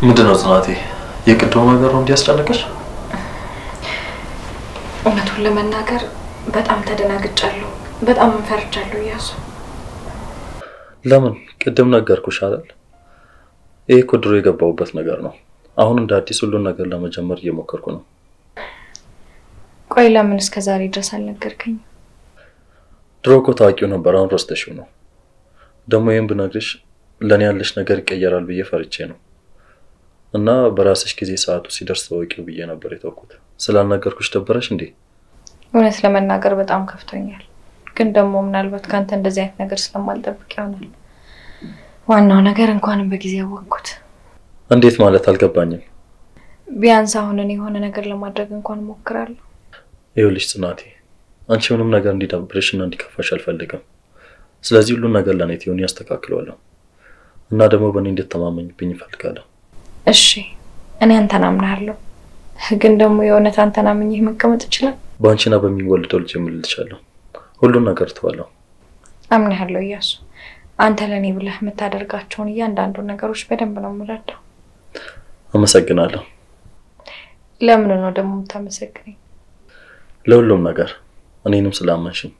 ምንድነው ጽናቴ? የቅድሞ ነገር ነው እንዲያስጨንቅሽ? እውነቱን ለመናገር በጣም ተደናግጫለሁ፣ በጣም ፈርቻለሁ እያሱ። ለምን? ቅድም ነገርኩሽ አይደል? ይሄ እኮ ድሮ የገባሁበት ነገር ነው። አሁን እንደ አዲስ ሁሉን ነገር ለመጀመር እየሞከርኩ ነው። ቆይ ለምን እስከ ዛሬ ድረስ አልነገርከኝ? ድሮ እኮ ታውቂው ነበር፣ አሁን ረስተሽው ነው። ደግሞ ይሄን ብነግርሽ ለኔ ያለሽ ነገር ይቀየራል ብዬ ፈርቼ ነው። እና በራስሽ ጊዜ ሰዓቱ ሲደርስ ተወቂው ብዬ ነበር የተውኩት። ስላልነገርኩሽ ደበረሽ እንዴ? እውነት ለመናገር በጣም ከፍቶኛል። ግን ደግሞ ምናልባት ካንተ እንደዚህ አይነት ነገር ስለማልጠብቅ ይሆናል። ዋናው ነገር እንኳንም በጊዜ ያወቅኩት። እንዴት ማለት አልገባኝም። ቢያንስ አሁን እኔ የሆነ ነገር ለማድረግ እንኳን ሞክራለሁ። ይኸውልሽ ጽናቴ፣ አንቺ ምንም ነገር እንዲደብርሽና እንዲከፋሽ አልፈልግም። ስለዚህ ሁሉ ነገር ለኔ ትሆን ያስተካክለዋለሁ እና ደግሞ በእኔ እንድትተማመኝብኝ እፈልጋለሁ። እሺ፣ እኔ አንተን አምናለሁ። ግን ደግሞ የእውነት አንተን አምኜ መቀመጥ ይችላል? በአንቺና በሚወልደው ልጅ እምልልሻለሁ። ሁሉን ነገር ተዋለሁ። አምናለሁ እያሱ። አንተ ለኔ ብለህ የምታደርጋቸውን እያንዳንዱ ነገሮች በደንብ ነው የምረዳው። አመሰግናለሁ። ለምን ነው ደግሞ የምታመሰግነኝ? ለሁሉም ነገር እኔንም ስላመንሽኝ።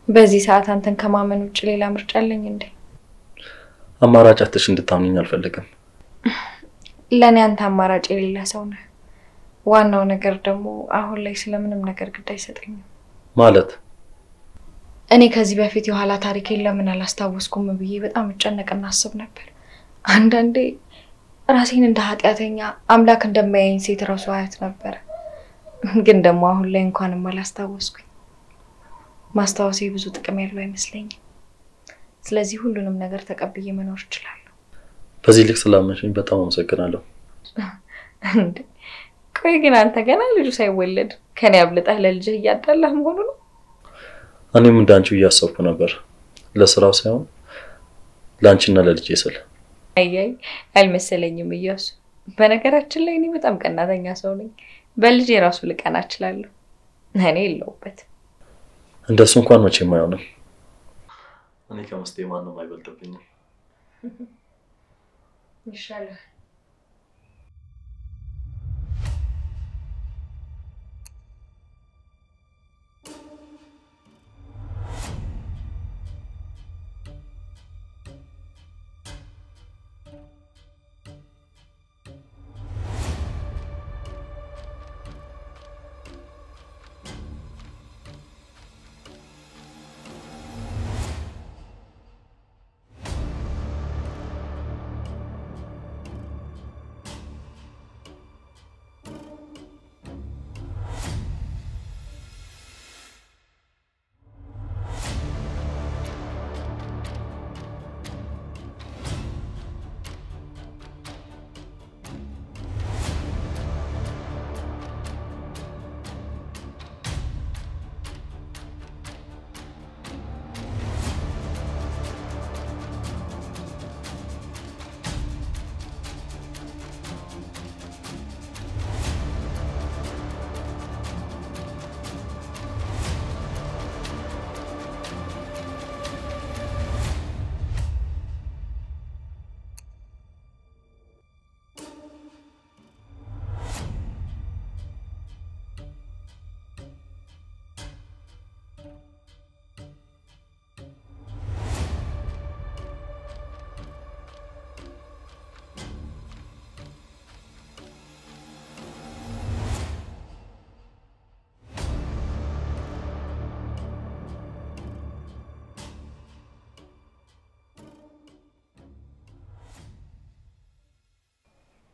በዚህ ሰዓት አንተን ከማመን ውጭ ሌላ ምርጫ አለኝ እንዴ? አማራጫትሽ እንድታምኚኝ አልፈልግም። ለኔ አንተ አማራጭ የሌላ ሰው ነህ። ዋናው ነገር ደግሞ አሁን ላይ ስለምንም ነገር ግድ አይሰጠኝም። ማለት እኔ ከዚህ በፊት የኋላ ታሪኬን ለምን አላስታወስኩም ብዬ በጣም እጨነቅና አስብ ነበር። አንዳንዴ ራሴን እንደ ኃጢያተኛ አምላክ እንደማያየኝ ሴት ራሱ አያት ነበር። ግን ደግሞ አሁን ላይ እንኳንም አላስታወስኩኝ። ማስታወሴ ብዙ ጥቅም ያለው አይመስለኝም። ስለዚህ ሁሉንም ነገር ተቀብዬ መኖር እችላለሁ። በዚህ ልክ ስላመንሽኝ በጣም አመሰግናለሁ። እንዴ ቆይ ግን አንተ ገና ልጁ ሳይወለድ ከኔ አብልጠህ ለልጅህ እያዳላህ መሆኑ ነው? እኔም እንዳንቺው እያሰብኩ ነበር፣ ለስራው ሳይሆን ላንቺና ለልጄ ስል። አይ አልመሰለኝም እያሱ። በነገራችን ላይ እኔ በጣም ቀናተኛ ሰው ነኝ። በልጄ ራሱ ልቀና እችላለሁ። እኔ የለውበት። እንደሱ እንኳን መቼም አይሆንም። እኔ ከመስቴ ማንንም አይበልጥብኝም። ይሻላል።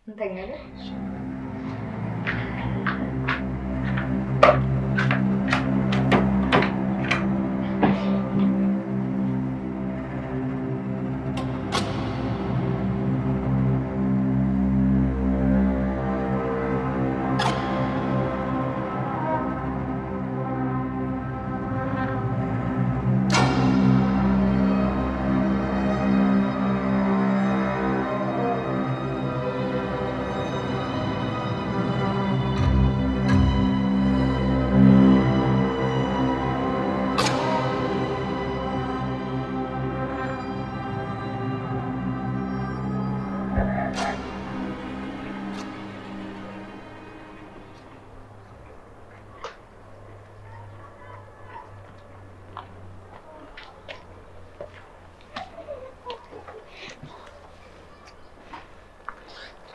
እንተኛለን።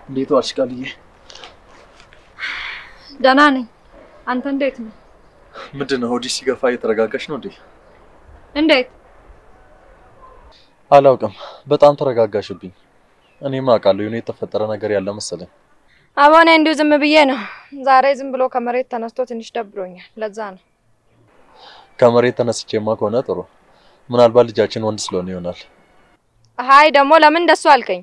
እንዴት ዋልሽ ቃልዬ? ደህና ነኝ። አንተ እንዴት ነህ? ምንድነው ሆዲ ሲገፋ እየተረጋጋሽ ነው እንዴ? እንዴት? አላውቅም። በጣም ተረጋጋሽብኝ። እኔም አውቃለሁ የሆነ የተፈጠረ ነገር ያለ መሰለኝ። አባኔ እንዲሁ ዝም ብዬ ነው። ዛሬ ዝም ብሎ ከመሬት ተነስቶ ትንሽ ደብሮኛል። ለዛ ነው። ከመሬት ተነስቼማ ከሆነ ጥሩ። ምናልባት ልጃችን ወንድ ስለሆነ ይሆናል። አይ ደግሞ ለምን እንደሱ አልከኝ?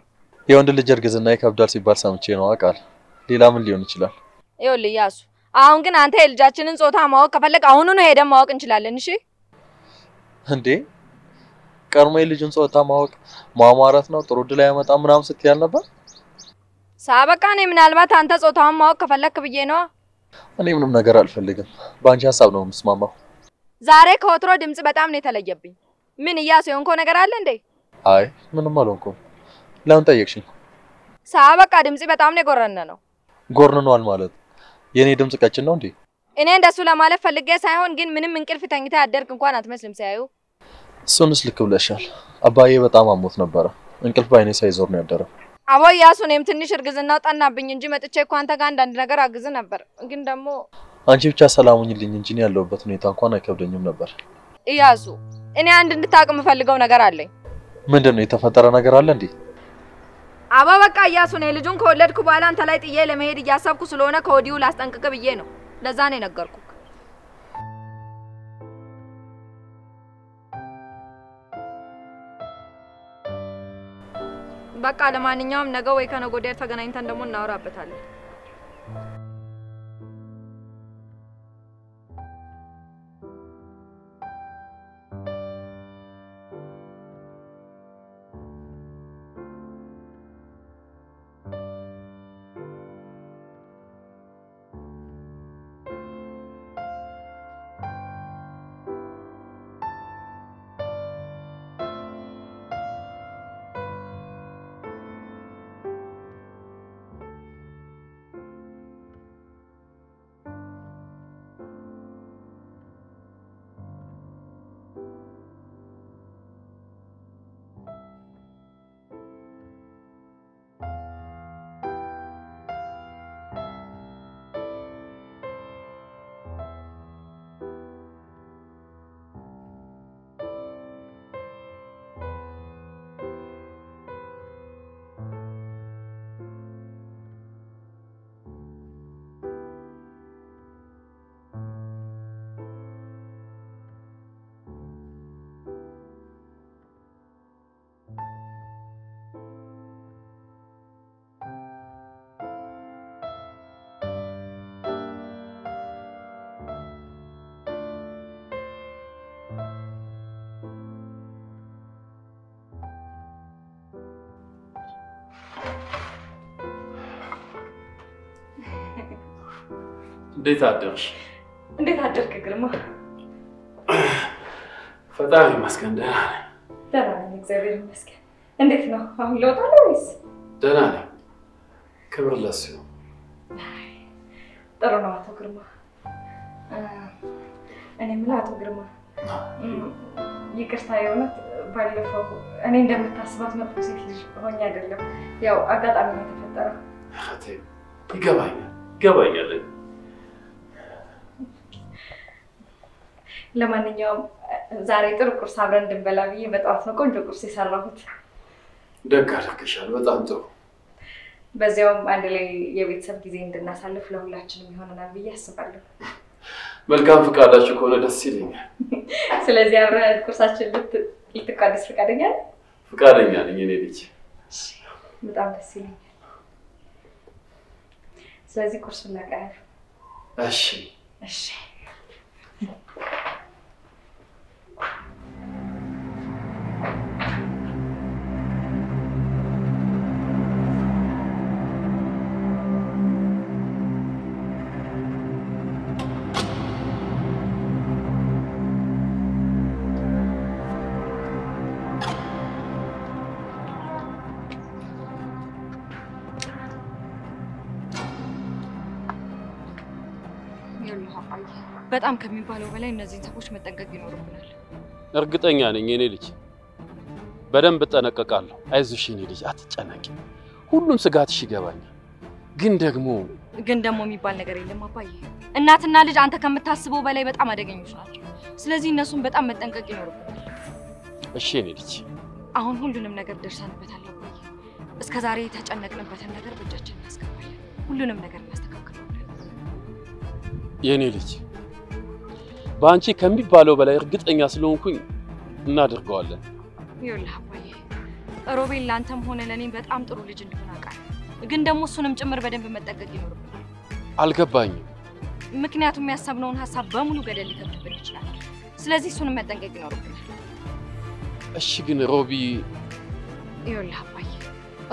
የወንድ ልጅ እርግዝና ይከብዳል ሲባል ሰምቼ ነው አውቃል። ሌላ ምን ሊሆን ይችላል? ይኸውልህ ያሱ፣ አሁን ግን አንተ የልጃችንን ጾታ ማወቅ ከፈለክ አሁኑኑ ሄደን ማወቅ እንችላለን። እሺ እንዴ? ቀድሞ የልጁን ጾታ ማወቅ ማማራት ነው ጥሩ ድል ያመጣ ምናምን ስትያል ነበር። ሳበቃ እኔ ምናልባት አንተ ጾታውን ማወቅ ከፈለክ ብዬ ነው። እኔ ምንም ነገር አልፈልግም። ባንቺ ሐሳብ ነው የምስማማው። ዛሬ ከወትሮ ድምጽ በጣም ነው የተለየብኝ። ምን እያሱ የሆንከው ነገር አለ እንዴ? አይ ምንም አልሆንኩም። ለምን ጠየቅሽኝ? ሳበቃ ድምጽ በጣም ነው ጎረነ ነው። ጎርንኗል ማለት የኔ ድምጽ ቀጭን ነው እንዴ? እኔ እንደሱ ለማለት ፈልጌ ሳይሆን ግን ምንም እንቅልፍ ተኝታ ያደርክ እንኳን አትመስልም ሲያዩ። እሱንስ ልክ ብለሻል። አባዬ በጣም አሞት ነበር። እንቅልፍ ባይኔ ሳይዞር ነው ያደረው። አቦይ ያሱ እኔም ትንሽ እርግዝናው ጠናብኝ እንጂ መጥቼ እኮ አንተ ጋር አንዳንድ ነገር አግዝ ነበር። ግን ደግሞ አንቺ ብቻ ሰላሙኝልኝ እንጂ ያለውበት ሁኔታ እንኳን አይከብደኝም ነበር። ያሱ እኔ አንድ እንድታቅ የምፈልገው ነገር አለኝ። ምንድነው? የተፈጠረ ነገር አለ እንዴ? አባ በቃ ያሱ ነው ልጁን ከወለድኩ በኋላ አንተ ላይ ጥዬ ለመሄድ እያሰብኩ ስለሆነ ከወዲሁ ላስጠንቅቅ ብዬ ነው። ለዛ ነው የነገርኩ። በቃ ለማንኛውም ነገ ወይ ከነገ ወዲያ ተገናኝተን ደግሞ እናወራበታለን። እንዴት አደርሽ? እንዴት አደርክ ግርማ? ፈጣሪ ይመስገን ደህና ነኝ። ደህና ነኝ እግዚአብሔር ይመስገን። እንዴት ነው? አሁን ለውጥ አለ ወይስ? ደህና ነኝ። ክብር ለሱ ይሁን። ጥሩ ነው አቶ ግርማ። እኔ የምልህ አቶ ግርማ ይቅርታ የእውነት ባለፈው እኔ እንደምታስባት መጥፎ ሴት ልጅ ሆኜ አይደለም። ያው አጋጣሚ ነው የተፈጠረው። እህቴ ይገባኛል። ለማንኛውም ዛሬ ጥሩ ቁርስ አብረን እንድንበላ ብዬ በጠዋት ነው ቆንጆ ቁርስ የሰራሁት። ደግ አደረግሻል። በጣም ጥሩ። በዚያውም አንድ ላይ የቤተሰብ ጊዜ እንድናሳልፍ ለሁላችንም ይሆነናል ብዬ አስባለሁ። መልካም ፈቃዳችሁ ከሆነ ደስ ይለኛል። ስለዚህ አብረን ቁርሳችን ልትቋደስ ፈቃደኛ ነህ? ፈቃደኛ ነኝ እኔ ልጅ። በጣም ደስ ይለኛል። ስለዚህ ቁርሱን ላቀርብ። እሺ። በጣም ከሚባለው በላይ እነዚህን ሰዎች መጠንቀቅ ይኖርብናል። እርግጠኛ ነኝ የኔ ልጅ። በደንብ እጠነቀቃለሁ። አይዞሽ የኔ ልጅ አትጨነቂ። ሁሉም ስጋትሽ ይገባኛል። ግን ደግሞ የሚባል ነገር የለም አባዬ። እናትና ልጅ አንተ ከምታስበው በላይ በጣም አደገኞች ናቸው። ስለዚህ እነሱን በጣም መጠንቀቅ ይኖርብናል። እሺ የኔ ልጅ አሁን ሁሉንም ነገር ደርሰንበታል አባዬ። እስከዛሬ የተጨነቅንበትን ነገር በእጃችን እናስገባለን። ሁሉንም ነገር እናስተካክለዋለን። የኔ ልጅ በአንቺ ከሚባለው በላይ እርግጠኛ ስለሆንኩኝ እናደርገዋለን። ይኸውልህ አባዬ ሮቤል ላንተም ሆነ ለኔ በጣም ጥሩ ልጅ እንደሆነ አውቃለሁ። ግን ደግሞ እሱንም ጭምር በደንብ መጠንቀቅ ይኖርብናል። አልገባኝም። ምክንያቱም ያሰብነውን ሐሳብ በሙሉ ገደል ሊከትብን ይችላል። ስለዚህ እሱንም መጠንቀቅ ይኖርብናል። እሺ ግን ሮቢ ይኸውልህ አባዬ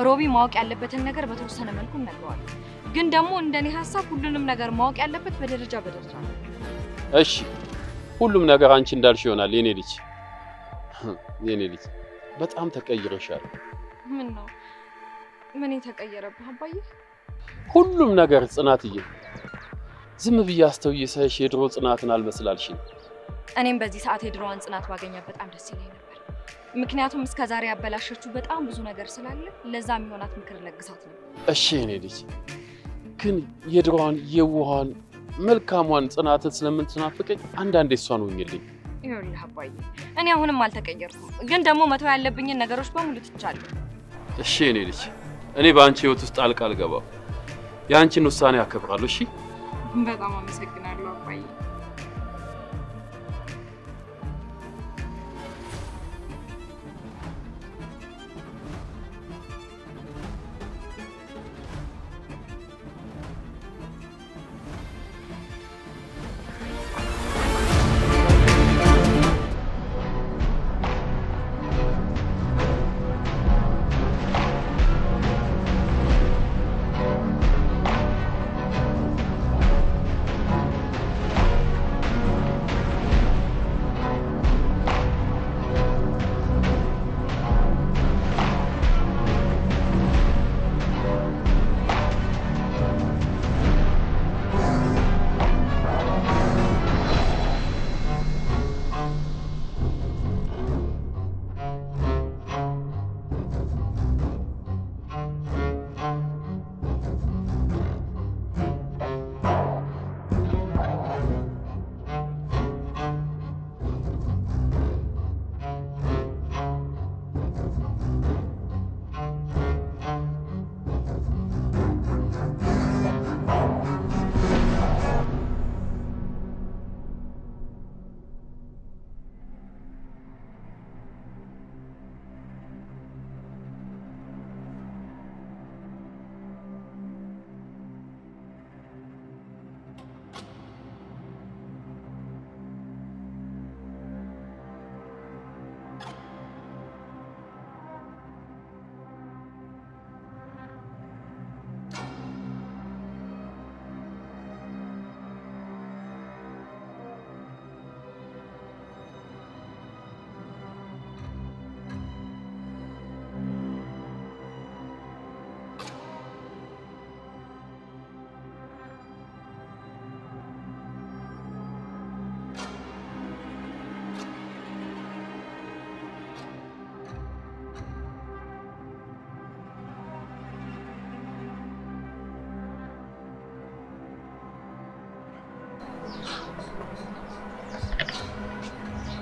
ሮቢ ማወቅ ያለበትን ነገር በተወሰነ መልኩ እነግረዋለሁ። ግን ደግሞ እንደኔ ሐሳብ ሁሉንም ነገር ማወቅ ያለበት በደረጃ ነው። እሺ ሁሉም ነገር አንቺ እንዳልሽ ይሆናል የኔ ልጅ። የኔ ልጅ በጣም ተቀይረሻል። ምን ነው? ምን ተቀየረብህ አባዬ? ሁሉም ነገር ጽናትዬ፣ ዝም ብዬ አስተውዬ ሳይሽ የድሮ ጽናትን አልመስላልሽኝ። እኔም በዚህ ሰዓት የድሮዋን ጽናት ባገኛት በጣም ደስ ይለኝ ነበር። ምክንያቱም እስከዛሬ ያበላሸችው በጣም ብዙ ነገር ስላለ ለዛ የሚሆናት ምክር ለግሳት ነው። እሺ የኔ ልጅ፣ ግን የድሮዋን የዋሃን መልካሟን ጽናትን ስለምትናፍቀኝ አንዳንዴ እሷን ሆኝልኝ። ይኸውልህ አባዬ እኔ አሁንም አልተቀየርኩም፣ ግን ደግሞ መተው ያለብኝን ነገሮች በሙሉ ትቻለሁ። እሺ የኔ ልጅ፣ እኔ በአንቺ ህይወት ውስጥ ጣልቃ አልገባም። የአንቺን ውሳኔ አከብራለሁ። እሺ በጣም አመሰግናለሁ አባዬ።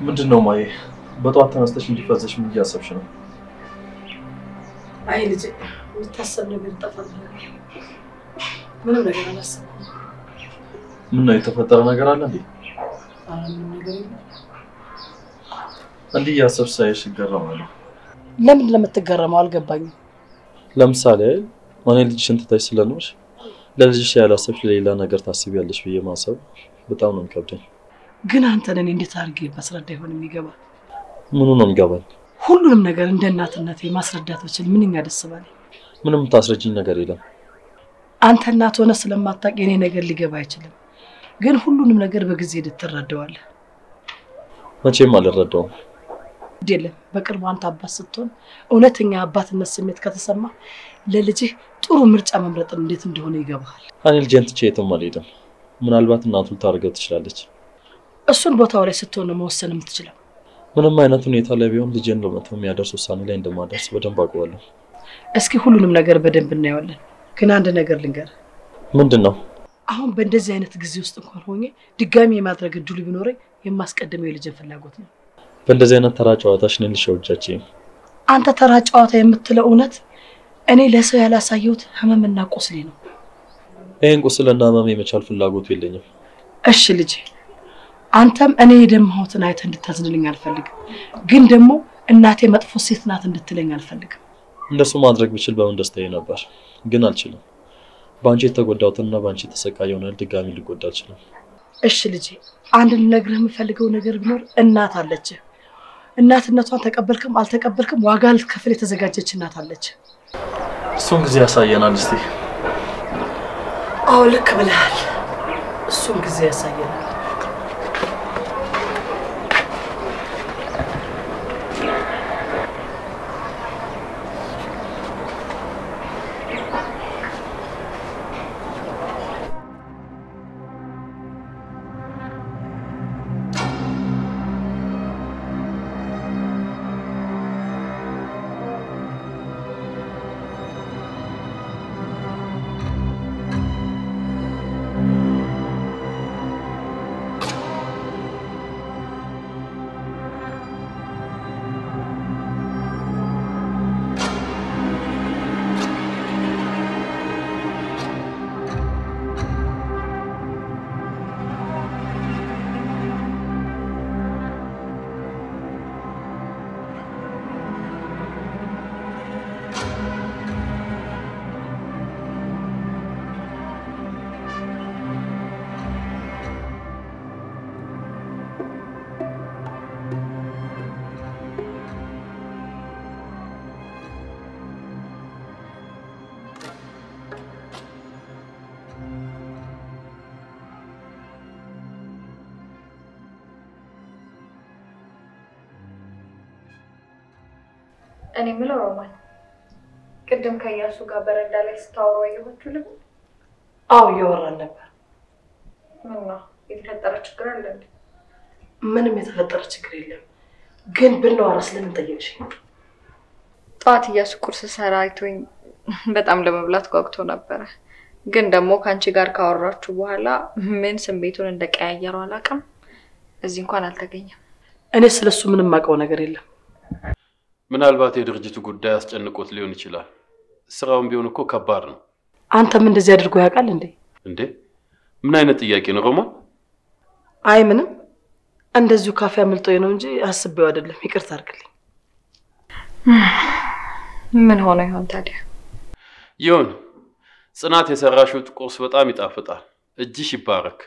ምንድነው ማዬ? በጧት ተነስተሽ እንዲፈዘሽ ምን እያሰብሽ ነው? አይ ልጅ የምታሰብ ነገር ጠፋኝ። ምንም ነገር አላሰብኩም። ምን ነው የተፈጠረ ነገር አለ እንዴ? ምንም ነገር የለም። እንዲህ እያሰብሽ ሳይሽ እገረማለሁ። ለምን ለምትገረመው አልገባኝም። ለምሳሌ እኔ ልጅሽን ትተሽ ስለኖርሽ ለልጅሽ ያላሰብሽ ሌላ ነገር ታስቢያለሽ ብዬ ማሰብ በጣም ነው የሚከብደኝ። ግን አንተ ለኔ እንዴት አድርጌ ማስረዳ ይሆን የሚገባ? ምኑ ነው የሚገባኝ? ሁሉንም ነገር እንደ እናትነቴ ማስረዳት ብችል ምንኛ ደስ ባለኝ። ምንም ታስረጂኝ ነገር የለም። አንተ እናት ሆነ ስለማታውቅ የኔ ነገር ሊገባ አይችልም። ግን ሁሉንም ነገር በጊዜ ልትረዳዋለህ። መቼም አልረዳውም። አይደለም በቅርቡ አንተ አባት ስትሆን እውነተኛ አባትነት ስሜት ከተሰማ ለልጅህ ጥሩ ምርጫ መምረጥ እንዴት እንደሆነ ይገባሃል። እኔ ልጄን ትቼ የትም አልሄድም። ምናልባት እናቱ ልታደርገው ትችላለች። እሱን ቦታው ላይ ስትሆን ነው መወሰን የምትችለው። ምንም አይነት ሁኔታ ላይ ቢሆን ልጄን ለመተው የሚያደርስ ውሳኔ ላይ እንደማደርስ በደንብ አውቀዋለሁ። እስኪ ሁሉንም ነገር በደንብ እናየዋለን። ግን አንድ ነገር ልንገር። ምንድነው? አሁን በእንደዚህ አይነት ጊዜ ውስጥ እንኳን ሆኜ ድጋሚ የማድረግ እድሉ ቢኖረኝ የማስቀድመው የልጅን ፍላጎት ነው። በእንደዚህ አይነት ተራ ጨዋታሽ ነን ልሸውጃችኝ። አንተ ተራ ጨዋታ የምትለው እውነት እኔ ለሰው ያላሳየሁት ህመምና ቁስሌ ነው። ይሄን ቁስልና ህመም የመቻል ፍላጎቱ የለኝም። እሺ ልጄ፣ አንተም እኔ የደማሁትን አይተህ እንድታዝንልኝ አልፈልግም። ግን ደግሞ እናቴ መጥፎ ሴት ናት እንድትለኝ አልፈልግም። እንደሱ ማድረግ ብችል በምን ደስታዬ ነበር፣ ግን አልችልም። ባንቺ የተጎዳሁትና ባንቺ የተሰቃየውን ድጋሚ ልጎዳ አልችልም። እሺ ልጄ፣ አንድ ልነግርህ የምፈልገው ነገር ቢኖር እናት አለች። እናትነቷን ተቀበልክም አልተቀበልክም ዋጋ ልትከፍል የተዘጋጀች እናት አለች። እሱን ጊዜ ያሳየናል። እስቲ አዎ ልክ ብለሃል። እሱን ጊዜ ያሳየናል። እኔ ምለው ሮማን ቅድም ከያሱ ጋር በረንዳ ላይ ስታወሩ አየኋችሁ ልብ? አዎ እያወራን ነበር። ምነው የተፈጠረ ችግር አለ እንዴ? ምንም የተፈጠረ ችግር የለም። ግን ብናወራ ስለምን ጠየቅሽኝ? ጠዋት እያሱ ቁርስ ሰራ አይቶኝ በጣም ለመብላት ጓጉቶ ነበረ። ግን ደግሞ ካንቺ ጋር ካወራችሁ በኋላ ምን ስሜቱን እንደቀያየረው አላውቅም። እዚህ እንኳን አልተገኘም። እኔ ስለሱ ምንም ማውቀው ነገር የለም። ምናልባት የድርጅቱ ጉዳይ አስጨንቆት ሊሆን ይችላል። ስራውን ቢሆን እኮ ከባድ ነው። አንተም እንደዚህ አድርጎ ያውቃል እንዴ? እንዴ ምን አይነት ጥያቄ ነው ሮማን? አይ ምንም፣ እንደዚሁ ካፌ አምልጦኝ ነው እንጂ አስቤው አይደለም። ይቅርታ አድርግልኝ። ምን ሆነ ይሆን ታዲያ? ይሁን ጽናት የሰራሽው ቁርስ በጣም ይጣፍጣል። እጅሽ ይባረክ።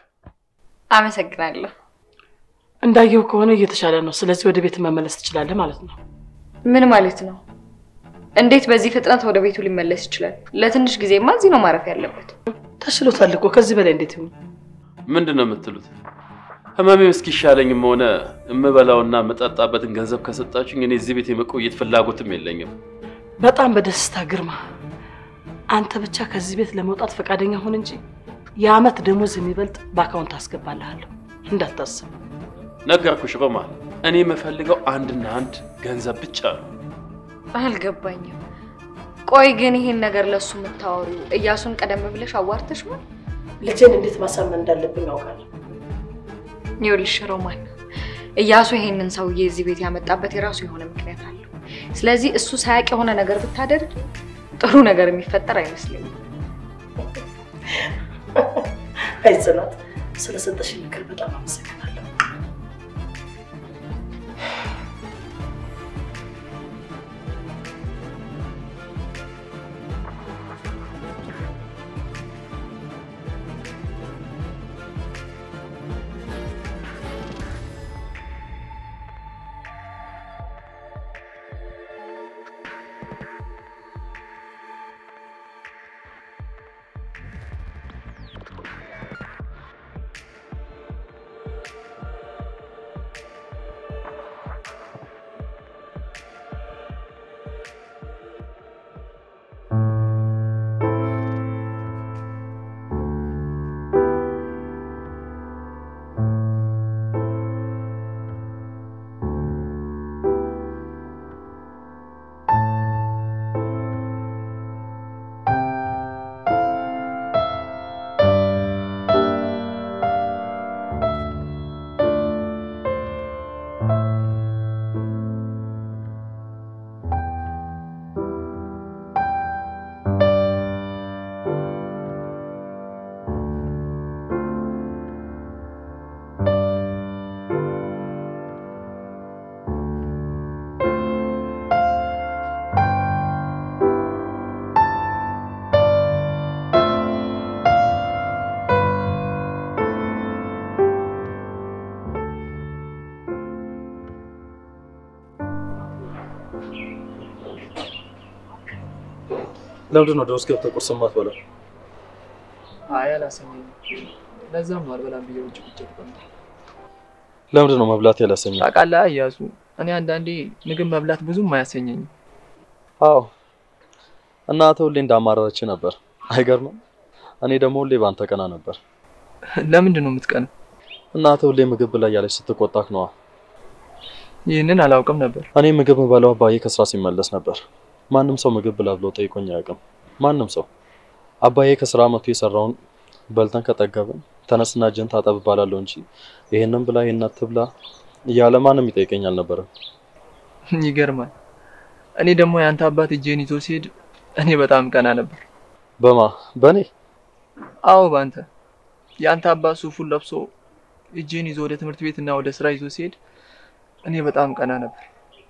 አመሰግናለሁ። እንዳየው ከሆነ እየተሻለ ነው። ስለዚህ ወደ ቤት መመለስ ትችላለህ ማለት ነው። ምን ማለት ነው? እንዴት በዚህ ፍጥነት ወደ ቤቱ ሊመለስ ይችላል? ለትንሽ ጊዜማ እዚህ ነው ማረፍ ያለበት። ተሽሎታል እኮ ከዚህ በላይ እንዴት ይሁን? ምንድነው የምትሉት? ህመሜው እስኪሻለኝም ሆነ እምበላውና መጣጣበትን ገንዘብ ከሰጣችሁኝ እኔ እዚህ ቤት የመቆየት ፍላጎትም የለኝም። በጣም በደስታ ግርማ። አንተ ብቻ ከዚህ ቤት ለመውጣት ፈቃደኛ ሆን እንጂ የአመት ደሞዝ የሚበልጥ በአካውንት አስገባልሃለሁ እንዳታስብ። ነገርኩሽ ሮማን፣ እኔ የምፈልገው አንድና አንድ ገንዘብ ብቻ ነው። አልገባኝም። ቆይ ግን ይሄን ነገር ለሱ የምታወሪው እያሱን ቀደም ብለሽ አዋርተሽ ነው? ልጄን እንዴት ማሳመን እንዳለብኝ አውቃለሁ። ይኸውልሽ ሮማን፣ እያሱ ይሄንን ሰውዬ እዚህ ቤት ያመጣበት የራሱ የሆነ ምክንያት አለው። ስለዚህ እሱ ሳያውቅ የሆነ ነገር ብታደርግ ጥሩ ነገር የሚፈጠር አይመስለኝም። አይ ጽናት፣ ስለሰጠሽኝ ምክር በጣም አመሰግናለሁ። ለምንድን ነው ደውስ ገብተህ ቁርስ የማትበላው? አይ አላሰኘኝም። ለዛም ነው አልበላም ብዬ ውጭ ቁጭ ተቀምጠው። ለምንድን ነው መብላት ያላሰኘኝ? ታውቃለህ እያሱ፣ እኔ አንዳንዴ ምግብ መብላት ብዙም አያሰኘኝም። አዎ እናትህ ሁሌ እንዳማረረች ነበር። አይገርምም? እኔ ደግሞ ሁሌ ባንተ ቀና ነበር። ለምንድን ነው የምትቀነው? እናትህ ሁሌ ምግብ ብላ እያለች ስትቆጣክ ነዋ። ይህንን አላውቅም ነበር። እኔ ምግብ የምበላው አባዬ ከስራ ሲመለስ ነበር። ማንም ሰው ምግብ ብላ ብሎ ጠይቆኝ አያውቅም። ማንም ሰው አባዬ ከስራ መጥቶ የሰራውን በልተን ከጠገብን ተነስና እጅን ታጠብ ባላለሁ እንጂ ይሄንን ብላ ይሄን አትብላ እያለ ማንም ይጠይቀኝ አልነበረም። ይገርማል። እኔ ደግሞ ያንተ አባት እጄን ይዞ ሲሄድ እኔ በጣም ቀና ነበር። በማ? በኔ? አዎ ባንተ። ያንተ አባት ሱፉን ለብሶ እጄን ይዞ ወደ ትምህርት ቤትና ወደ ስራ ይዞ ሲሄድ እኔ በጣም ቀና ነበር።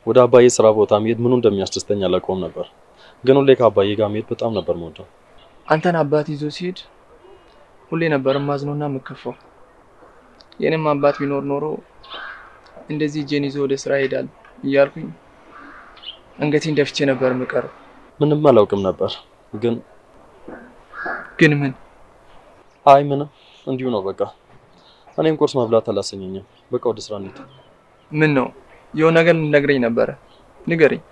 ወደ አባዬ ስራ ቦታ መሄድ ምኑ እንደሚያስደስተኝ አላውቀውም ነበር፣ ግን ሁሌ ከአባዬ ጋር መሄድ በጣም ነበር የምወደው። አንተን አባት ይዞ ሲሄድ ሁሌ ነበር ማዝኖና የምከፋው። የኔም አባት ቢኖር ኖሮ እንደዚህ እጄን ይዞ ወደ ስራ ይሄዳል እያልኩኝ አንገቴን ደፍቼ ነበር የምቀረው። ምንም አላውቅም ነበር። ግን ምን? አይ ምንም፣ እንዲሁ ነው በቃ። እኔም ቁርስ መብላት አላሰኘኝም። በቃ ወደ ስራ እንሂድ። ምን ነው? የሆነ ነገር ልነግረኝ ነበረ። ንገረኝ።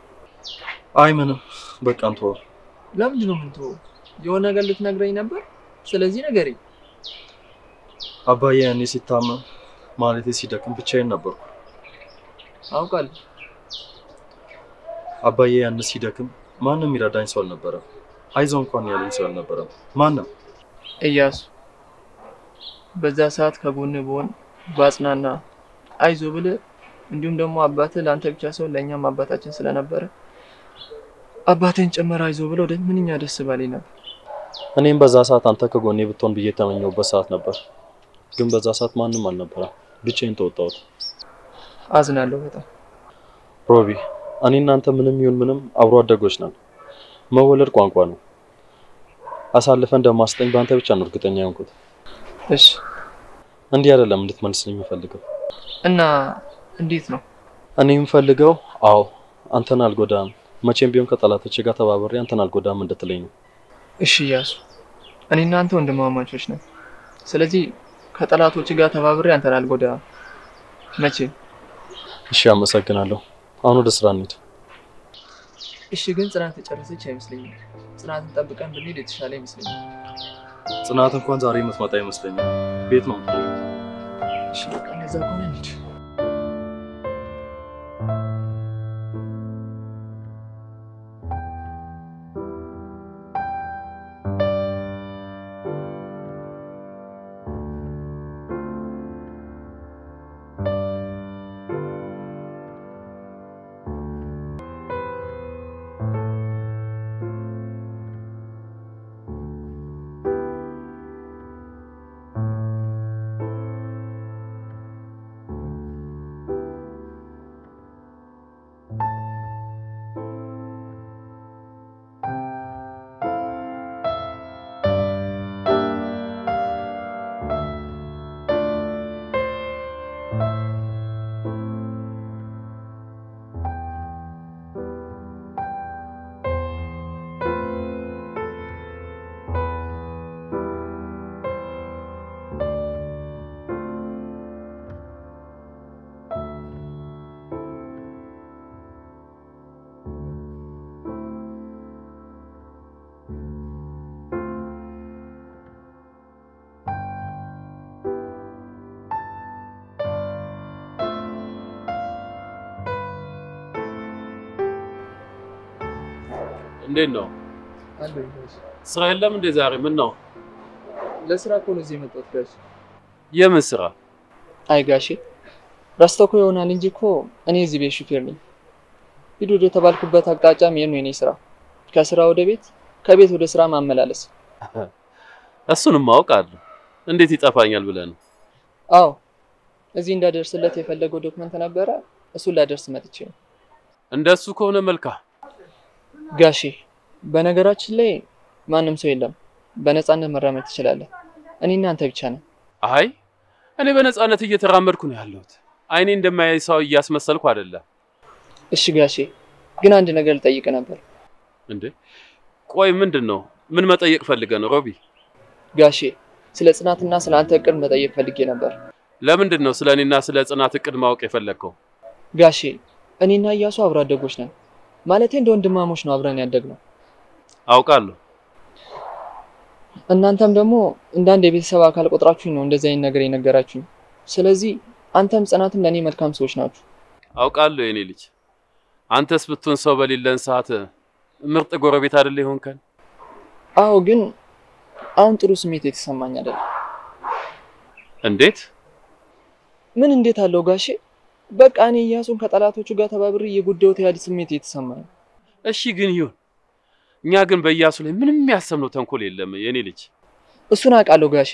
አይ ምንም፣ በቃ እንተው። ለምንድን ነው የምንተው? የሆነ ነገር ልትነግረኝ ነበር። ስለዚህ ንገረኝ። አባዬ እኔ ሲታመም ማለቴ ሲደክም ብቻዬን ነበርኩ። አውቃለሁ። አባዬ ያን ሲደክም ማንም ይረዳኝ ሰው አልነበረም። አይዞህ እንኳን ያለኝ ሰው አልነበረም ማንም። እያሱ በዛ ሰዓት ከጎን ብሆን ባጽናና አይዞ ብለህ እንዲሁም ደግሞ አባትህ ለአንተ ብቻ ሰው ለኛም አባታችን ስለነበረ አባቴን ጨመረ አይዞ ብለው ምንኛ ደስ ባለኝ ነበር። እኔም በዛ ሰዓት አንተ ከጎኔ ብትሆን ብዬ ተመኘሁበት ሰዓት ነበር። ግን በዛ ሰዓት ማንም አልነበረም። ብቻዬን ተወጣሁት። አዝናለሁ በጣም ሮቢ። እኔ እናንተ ምንም ይሁን ምንም አብሮ አደጎች ነን። መወለድ ቋንቋ ነው። አሳልፈን እንደማስጠኝ ባንተ ብቻ ነው እርግጠኛ የሆንኩት። እሺ እንዲህ አይደለም እንድትመልስልኝ የምፈልገው። እና እንዴት ነው? እኔ የምፈልገው አዎ አንተን አልጎዳም፣ መቼም ቢሆን ከጠላቶቼ ጋር ተባብሬ አንተን አልጎዳም እንድትለኝ ነው። እሺ እያሱ፣ እኔ እናንተ ወንድማማቾች ነን። ስለዚህ ከጠላቶቼ ጋር ተባብሬ አንተን አልጎዳም መቼም። እሺ አመሰግናለሁ። አሁን ወደ ስራ እንሂድ። እሺ ግን ጽናት ተጨረሰች አይመስለኝም። ጽናትን ጠብቀን ብንሄድ የተሻለ ይመስለኛል። ጽናት እንኳን ዛሬ የምትመጣ አይመስለኝም። ቤት ነው። እሺ በቃ እንደዛ ከሆነ እንሂድ። እንዴት ነው? ስራ የለም እንዴ ዛሬ? ምን ነው? ለስራ እኮ ነው እዚህ የመጣሁት ጋሽ። የምን ስራ? አይ ጋሼ ረስተው እኮ ይሆናል እንጂ እኮ እኔ እዚህ ቤት ሹፌር ነኝ። ሂድ ወደ ተባልኩበት አቅጣጫ መሄድ ነው የኔ ስራ። ከስራ ወደ ቤት፣ ከቤት ወደ ስራ ማመላለስ። እሱንም አውቃለሁ። እንዴት ይጠፋኛል ብለህ ነው? አዎ እዚህ እንዳደርስለት የፈለገው ዶክመንት ነበረ፣ እሱን ላደርስ መጥቼ ነው። እንደሱ ከሆነ መልካም ጋሼ። በነገራችን ላይ ማንም ሰው የለም፣ በነፃነት መራመድ ትችላለህ። እኔና አንተ ብቻ ነን። አይ እኔ በነፃነት እየተራመድኩ ነው ያለሁት። አይኔ እንደማያይ ሰው እያስመሰልኩ አይደለም። እሺ ጋሼ፣ ግን አንድ ነገር ልጠይቅ ነበር። እንዴ ቆይ ምንድነው? ምን መጠየቅ ፈልገህ ነው ሮቢ? ጋሼ ስለ ጽናትና ስለ አንተ እቅድ መጠየቅ ፈልጌ ነበር። ለምንድነው ስለኔና ስለ ጽናት እቅድ ማወቅ የፈለከው? ጋሼ እኔና ኢያሱ አብሮ አደጎች ነን። ማለቴ እንደ ወንድማሞች ነው አብረን ያደግነው። አውቃለሁ። እናንተም ደግሞ እንደ አንድ የቤተሰብ አካል ቆጥራችሁኝ ነው እንደዚህ አይነት ነገር የነገራችሁኝ። ስለዚህ አንተም ጽናትም ለኔ መልካም ሰዎች ናችሁ። አውቃለሁ የኔ ልጅ። አንተስ ብትሆን ሰው በሌለን ሰዓት ምርጥ ጎረቤት አይደል ይሆንከን? አዎ ግን አሁን ጥሩ ስሜት የተሰማኝ አይደለም። እንዴት? ምን እንዴት አለው ጋሼ? በቃ እኔ ኢያሱን ከጠላቶቹ ጋር ተባብሬ የጉዳዩት ያህል ስሜት የተሰማኝ። እሺ ግን ይሁን። እኛ ግን በኢያሱ ላይ ምንም ያሰብነው ተንኮል የለም የኔ ልጅ። እሱን አውቃለሁ ጋሼ።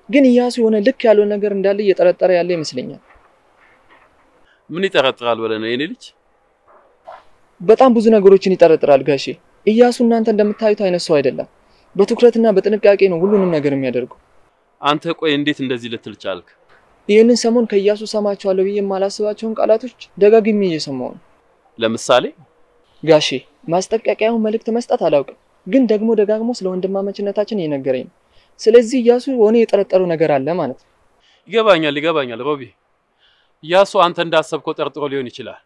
ግን ኢያሱ የሆነ ልክ ያለው ነገር እንዳለ እየጠረጠረ ያለ ይመስለኛል። ምን ይጠረጥራል ብለህ ነው የኔ ልጅ? በጣም ብዙ ነገሮችን ይጠረጥራል ጋሼ። ኢያሱ እናንተ እንደምታዩት አይነት ሰው አይደለም። በትኩረትና በጥንቃቄ ነው ሁሉንም ነገር የሚያደርገው። አንተ ቆይ እንዴት እንደዚህ ልትል ቻልክ? ይሄንን ሰሞን ከኢያሱ ሰማቸዋለሁ ብዬ የማላስባቸውን ቃላቶች ደጋግሜ እየሰማሁ ነው። ለምሳሌ ጋሼ ማስጠንቀቂያውን መልእክት መስጠት አላውቅም፣ ግን ደግሞ ደጋግሞ ስለ ወንድማማችነታችን እየነገረኝ ነው። ስለዚህ ኢያሱ የሆነ የጠረጠረው ነገር አለ ማለት ነው። ይገባኛል ሮቢ። ኢያሱ አንተ እንዳሰብከው ጠርጥሮ ሊሆን ይችላል።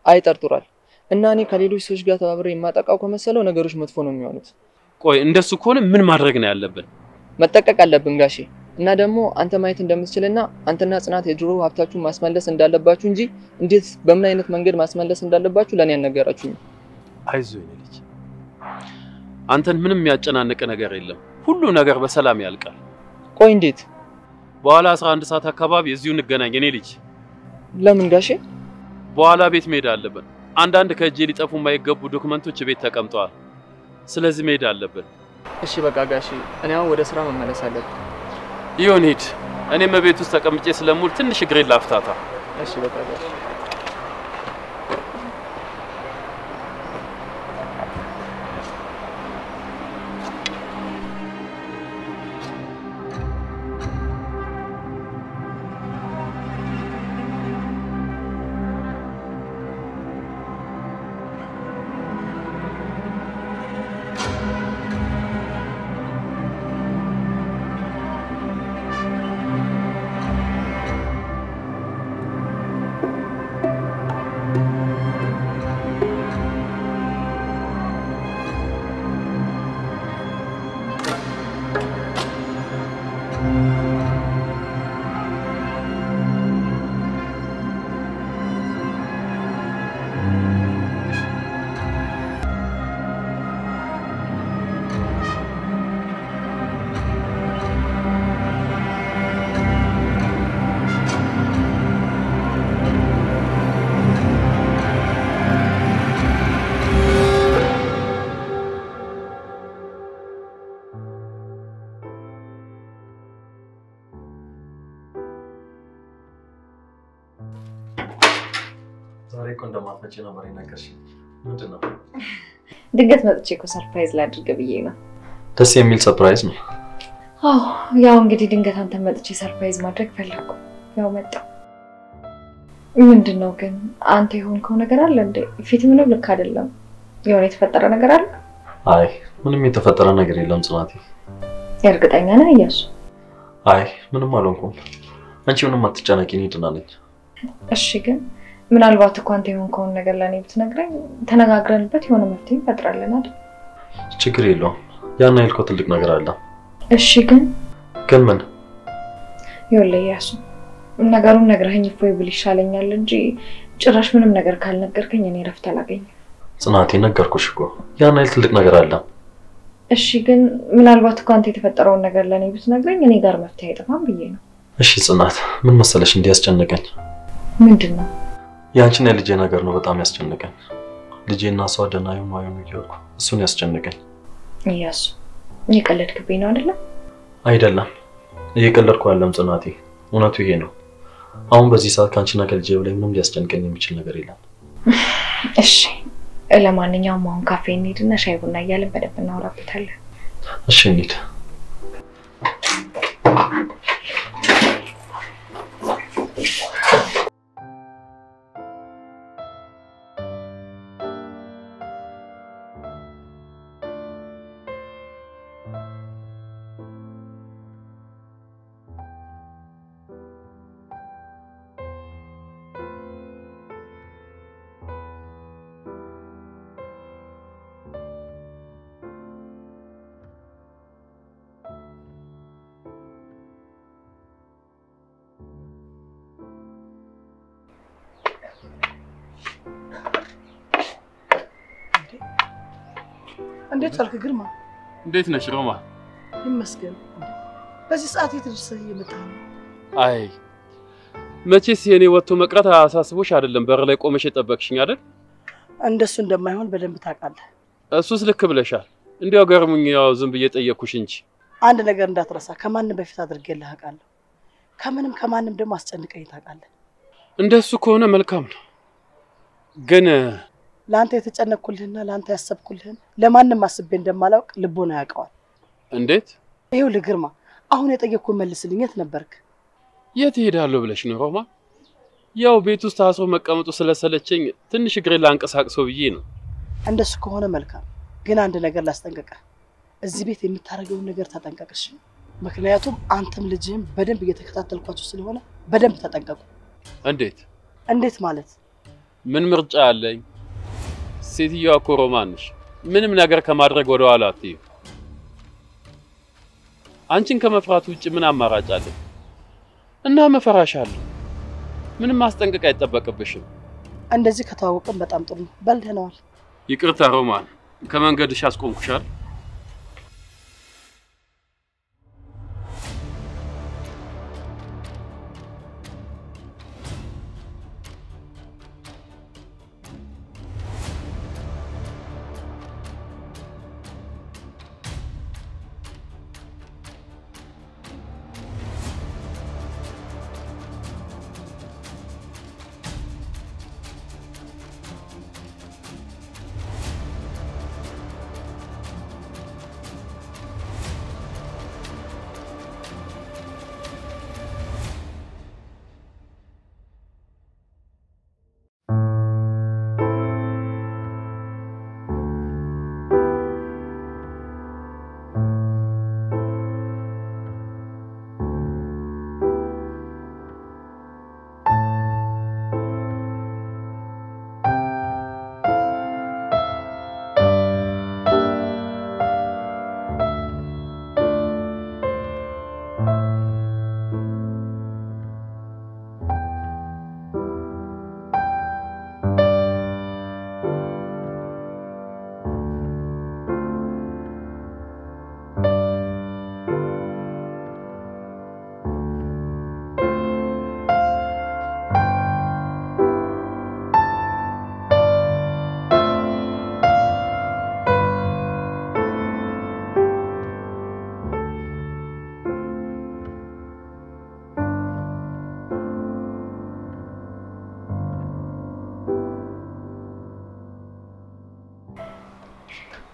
አይጠርጥሯል። እና እኔ ከሌሎች ሰዎች ጋር ተባብሬ የማጠቃው ከመሰለው ነገሮች መጥፎ ነው የሚሆኑት። ቆይ እንደሱ ከሆነ ምን ማድረግ ነው ያለብን? መጠቀቅ አለብን ጋሼ። እና ደግሞ አንተ ማየት እንደምትችልና አንተና ጽናት የድሮ ሀብታችሁን ማስመለስ እንዳለባችሁ እንጂ እንዴት በምን አይነት መንገድ ማስመለስ እንዳለባችሁ ለኔ ያነገራችሁኝ። አይዞህ የኔ ልጅ። አንተን ምንም ያጨናነቀ ነገር የለም። ሁሉ ነገር በሰላም ያልቃል። ቆይ እንዴት? በኋላ 11 ሰዓት አካባቢ እዚሁ እንገናኝ የኔ ልጅ። ለምን ጋሼ? በኋላ ቤት መሄድ አለብን። አንዳንድ ከእጄ ሊጠፉ የማይገቡ ዶክመንቶች ቤት ተቀምጠዋል። ስለዚህ መሄድ አለብን። እሺ በቃ ጋሼ፣ እኔ አሁን ወደ ስራ መመለስ አለብኝ። ይሁን ሂድ። እኔም በቤት ውስጥ ተቀምጬ ስለሙል ትንሽ እግሬን ላፍታታ። እሺ በቃ ጋሼ። ዛሬ እኮ እንደማትመጪ ነበር የነገርሽኝ። ምንድን ነው? ድንገት መጥቼ እኮ ሰርፕራይዝ ላድርግ ብዬ ነው። ደስ የሚል ሰርፕራይዝ ነው። አዎ ያው እንግዲህ ድንገት አንተ መጥቼ ሰርፕራይዝ ማድረግ ፈለኩ። ያው መጣሁ። ምንድነው ግን አንተ የሆንከው ነገር አለ እንዴ? ፊት ምንም ልክ አይደለም። የሆነ የተፈጠረ ነገር አለ? አይ ምንም የተፈጠረ ነገር የለም ጽናቴ። እርግጠኛ ነህ ኢያሱ? አይ ምንም አልሆንኩም። አንቺ ምንም አትጨነቂ፣ እኔ ደህና ነኝ። እሺ ግን ምናልባት እኮ አንተ የሆንከውን ነገር ለኔ ብትነግረኝ ተነጋግረንበት የሆነ መፍትሄ እንፈጥራለን አይደል? ችግር የለውም። ያን ያልከው ትልቅ ነገር አለ። እሺ ግን ምን? ይኸውልህ ኢያሱ ነገሩን ነግረኸኝ እፎይ ብል ይሻለኛል እንጂ ጭራሽ ምንም ነገር ካልነገርከኝ እኔ ረፍት አላገኝም። ጽናቴ ነገርኩሽ እኮ ያን ያህል ትልቅ ነገር አለ። እሺ ግን ምናልባት እኮ አንተ የተፈጠረውን ነገር ለኔ ብትነግረኝ እኔ ጋር መፍትሄ አይጠፋም ብዬ ነው። እሺ ጽናት ምን መሰለሽ እንዲያስጨንቀኝ? ምንድነው? ያንቺና የልጄ ነገር ነው በጣም ያስጨንቀኝ። ልጄና እሷ ደህና ይሁን አይሁን እያልኩ እሱን ያስጨንቀኝ። ኢያሱ እየቀለድክብኝ ነው አይደለ? አይደለም እየቀለድኩ አይደለም ጽናቴ፣ እውነቱ ይሄ ነው። አሁን በዚህ ሰዓት ካንቺና ከልጄ በላይ ምንም ሊያስጨንቀኝ የሚችል ነገር የለም። እሺ ለማንኛውም አሁን ካፌ እንሂድና ሻይ ቡና እያልን በደንብ እናወራበታለን። እሺ እንሂድ። እንዴት አልክ ግርማ? እንዴት ነሽ ሮማ? ይመስገን። በዚህ ሰዓት የተደረሰ እየመጣ ነው። አይ መቼስ የኔ ወጥቶ መቅረት አሳስቦሽ አይደለም በር ላይ ቆመሽ የጠበቅሽኝ አይደል? እንደሱ እንደማይሆን በደንብ ታውቃለህ። እሱስ ልክ ብለሻል። እንዲያው ገርሙኝ ያው ዝም ብዬ ጠየቅኩሽ እንጂ። አንድ ነገር እንዳትረሳ ከማንም በፊት አድርጌልህ አውቃለሁ። ከማንም ደግሞ አስጨንቀኝ ታውቃለህ። እንደሱ ከሆነ መልካም ነው። ግን ላንተ የተጨነቅኩልህና ላንተ ያሰብኩልህን ለማንም አስቤ እንደማላውቅ ልቦና ያውቀዋል። እንዴት? ይኸውልህ ግርማ አሁን የጠየቅኩህ መልስልኝ። የት ነበርክ? የት ሄዳለሁ ብለሽ ነው ሮማ? ያው ቤት ውስጥ ታስሮ መቀመጡ ስለሰለቸኝ ትንሽ እግሬን ላንቀሳቅሰው ብዬ ነው። እንደሱ ከሆነ መልካም። ግን አንድ ነገር ላስጠንቅቅህ። እዚህ ቤት የምታደርገውን ነገር ተጠንቀቅሽ። ምክንያቱም አንተም ልጅህም በደንብ እየተከታተልኳቸው ስለሆነ በደንብ ተጠንቀቁ። እንዴት ማለት? ምን ምርጫ አለኝ? ሴትዮዋ እኮ ሮማን ነሽ። ምንም ነገር ከማድረግ ወደ ኋላ አትይም። አንቺን ከመፍራት ውጭ ምን አማራጭ አለ? እና መፈራሻለሁ። ምንም ማስጠንቀቅ አይጠበቅብሽም። እንደዚህ ከተዋወቅን በጣም ጥሩ ነው። በልደነዋል። ይቅርታ ሮማን፣ ከመንገድሽ አስቆምኩሻል።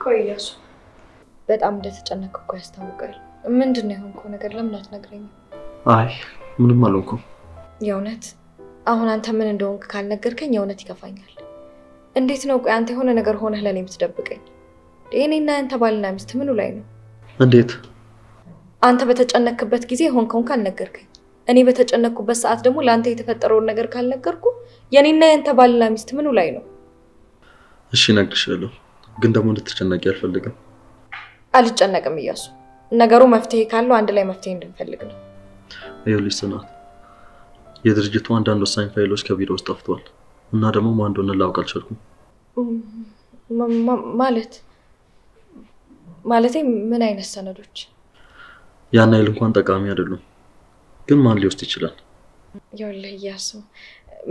ቆይያሱ በጣም እንደተጨነቅኩ እኮ ያስታውቃል። ምንድነው የሆንከው ነገር? ለምን አትነግረኝም? አይ ምንም አልሆንኩም። የእውነት አሁን አንተ ምን እንደሆንክ ካልነገርከኝ የእውነት ይከፋኛል። እንዴት ነው ቆይ አንተ የሆነ ነገር ሆነህ ለኔ የምትደብቀኝ? እኔና አንተ ባልና ሚስት ምኑ ላይ ነው? እንዴት? አንተ በተጨነቅበት ጊዜ ሆንከውን ካልነገርከኝ፣ እኔ በተጨነቅኩበት ሰዓት ደግሞ ለአንተ የተፈጠረውን ነገር ካልነገርኩ የኔና ያንተ ባልና ሚስት ምኑ ላይ ነው? እሺ እነግርሻለሁ፣ ግን ደግሞ እንድትጨነቂ አልፈልግም። አልጨነቅም እያሱ። ነገሩ መፍትሄ ካለው አንድ ላይ መፍትሄ እንድንፈልግ ነው። ይኸውልሽ ጽናት፣ የድርጅቱ አንዳንድ ወሳኝ ፋይሎች ከቢሮ ውስጥ ጠፍተዋል እና ደግሞ ማን እንደሆነ ላውቅ አልቻልኩም። ማለቴ ምን አይነት ሰነዶች? ያን ያህል እንኳን ጠቃሚ አይደሉም፣ ግን ማን ሊወስድ ይችላል? ይኸውልህ እያሱ፣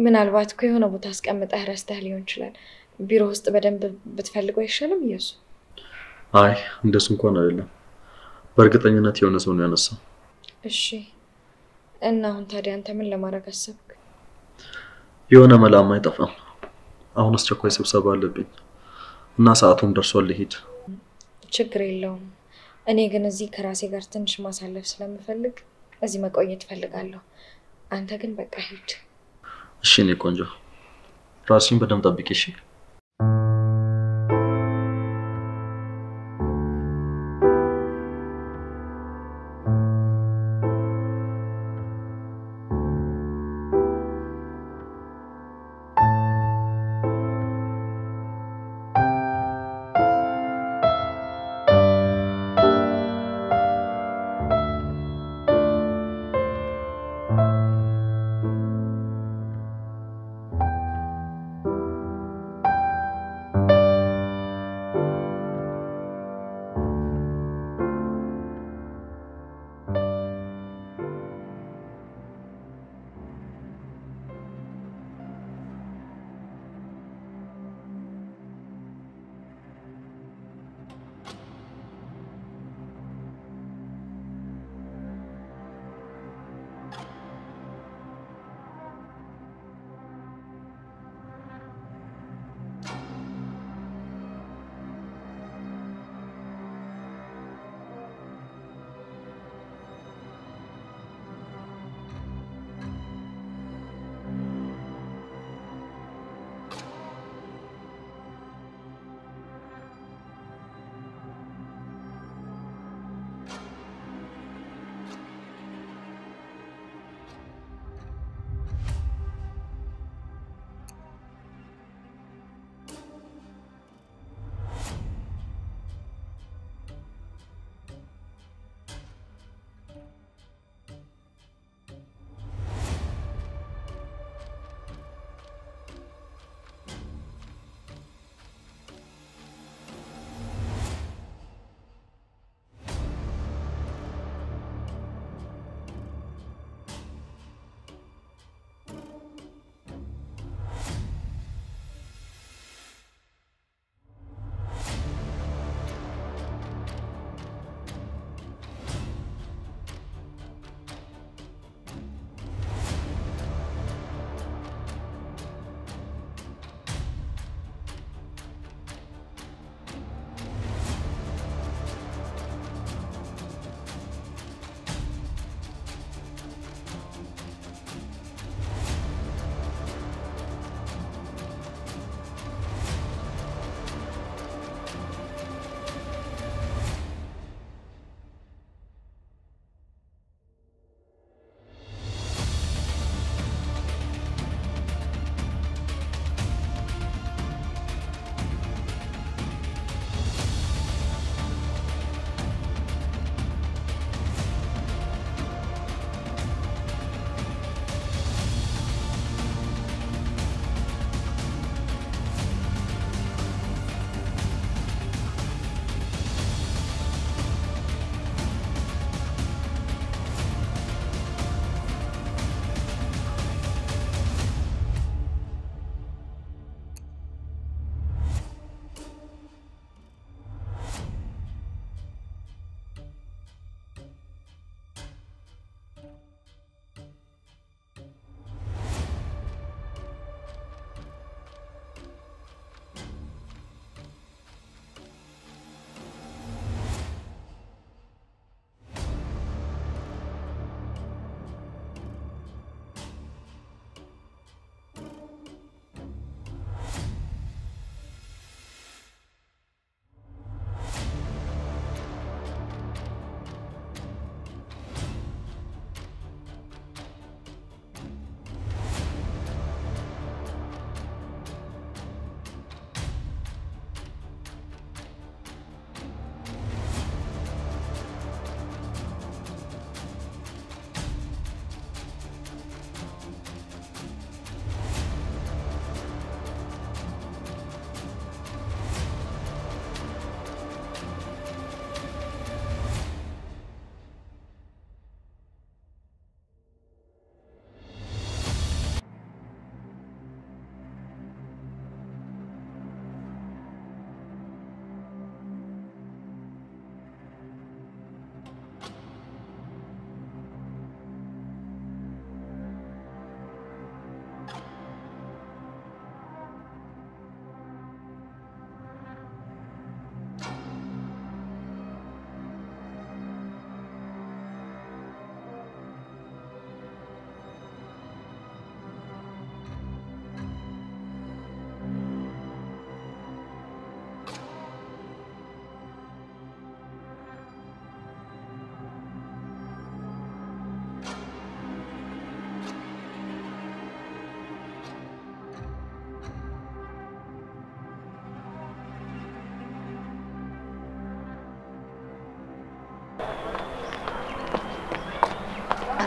ምናልባት እኮ የሆነ ቦታ አስቀምጠህ ረስተህ ሊሆን ይችላል። ቢሮ ውስጥ በደንብ ብትፈልገው አይሻልም እያሱ? አይ እንደሱ እንኳን አይደለም፣ በእርግጠኝነት የሆነ ሰው ነው ያነሳው። እሺ እና አሁን ታዲያ አንተ ምን ለማድረግ አሰብክ? የሆነ መላማ አይጠፋም። አሁን አስቸኳይ ስብሰባ አለብኝ እና ሰዓቱም ደርሷል ልሂድ። ችግር የለውም። እኔ ግን እዚህ ከራሴ ጋር ትንሽ ማሳለፍ ስለምፈልግ እዚህ መቆየት ፈልጋለሁ። አንተ ግን በቃ ሂድ። እሺ እኔ ቆንጆ፣ ራስሽን በደንብ ጠብቂ እሺ?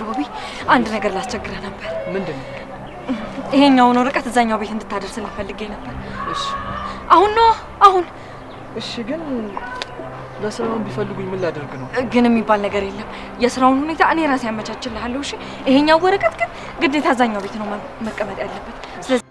ቦቢ አንድ ነገር ላስቸግረህ ነበር። ምንድነው? ይሄኛውን ወረቀት እዛኛው ቤት እንድታደርስልኝ ፈልጌ ነበር። እሺ አሁን ነው አሁን። እሺ ግን ለስራውን ቢፈልጉኝ ምን ላደርግ ነው? ግን የሚባል ነገር የለም። የስራውን ሁኔታ እኔ ራሴ አመቻችልሃለሁ። እሺ ይሄኛው ወረቀት ግን ግዴታ እዛኛው ቤት ነው መቀመጥ ያለበት። ስለዚህ